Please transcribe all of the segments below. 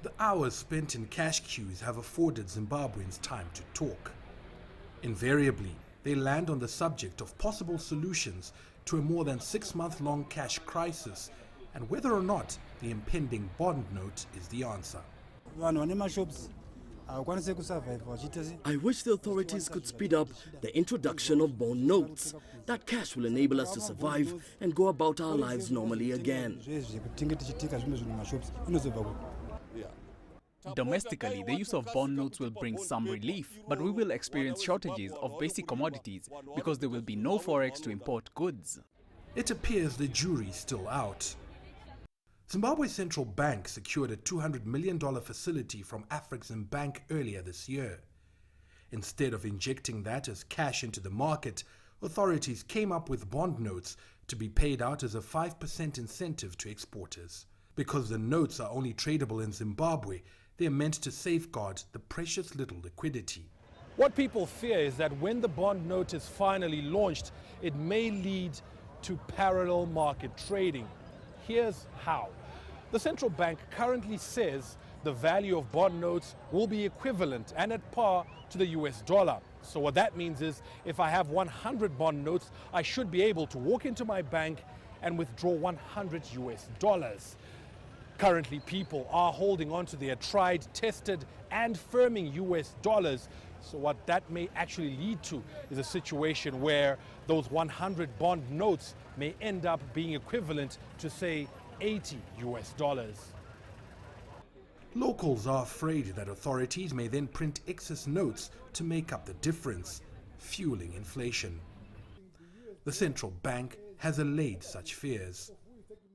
The hours spent in cash queues have afforded Zimbabweans time to talk. Invariably, they land on the subject of possible solutions to a more than 6-month-long cash crisis and whether or not the impending bond note is the answer. I wish the authorities could speed up the introduction of bond notes. That cash will enable us to survive and go about our lives normally again. Domestically, the use of bond notes will bring some relief, but we will experience shortages of basic commodities because there will be no forex to import goods. It appears the jury's still out. Zimbabwe's central bank secured a $200 million facility from Afreximbank earlier this year. Instead of injecting that as cash into the market, authorities came up with bond notes to be paid out as a 5% incentive to exporters. Because the notes are only tradable in Zimbabwe, they are meant to safeguard the precious little liquidity. What people fear is that when the bond note is finally launched, it may lead to parallel market trading. Here's how. The central bank currently says the value of bond notes will be equivalent and at par to the US dollar. So what that means is if I have 100 bond notes, I should be able to walk into my bank and withdraw 100 US dollars. Currently, people are holding on to their tried, tested and firming US dollars. So what that may actually lead to is a situation where those 100 bond notes may end up being equivalent to, say, 80 US dollars. Locals are afraid that authorities may then print excess notes to make up the difference, fueling inflation. The central bank has allayed such fears.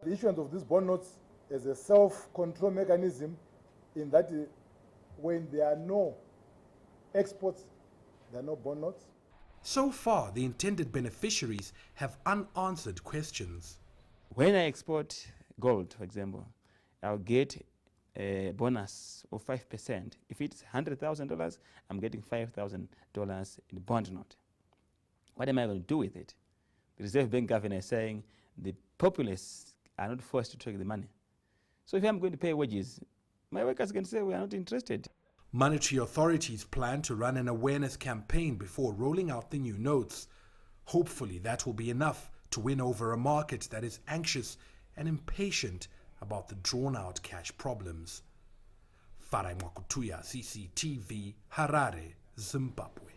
The issuance of these bond notes as a self-control mechanism in that when there are no exports, there are no bond notes. So far, the intended beneficiaries have unanswered questions. When I export gold, for example, I'll get a bonus of 5%. If it's $100,000, I'm getting $5,000 in bond note. What am I going to do with it? The Reserve Bank governor is saying the populace are not forced to take the money. So if I'm going to pay wages, my workers can say we are not interested. Monetary authorities plan to run an awareness campaign before rolling out the new notes. Hopefully that will be enough to win over a market that is anxious and impatient about the drawn-out cash problems. Farai Mwakutuya, CCTV, Harare, Zimbabwe.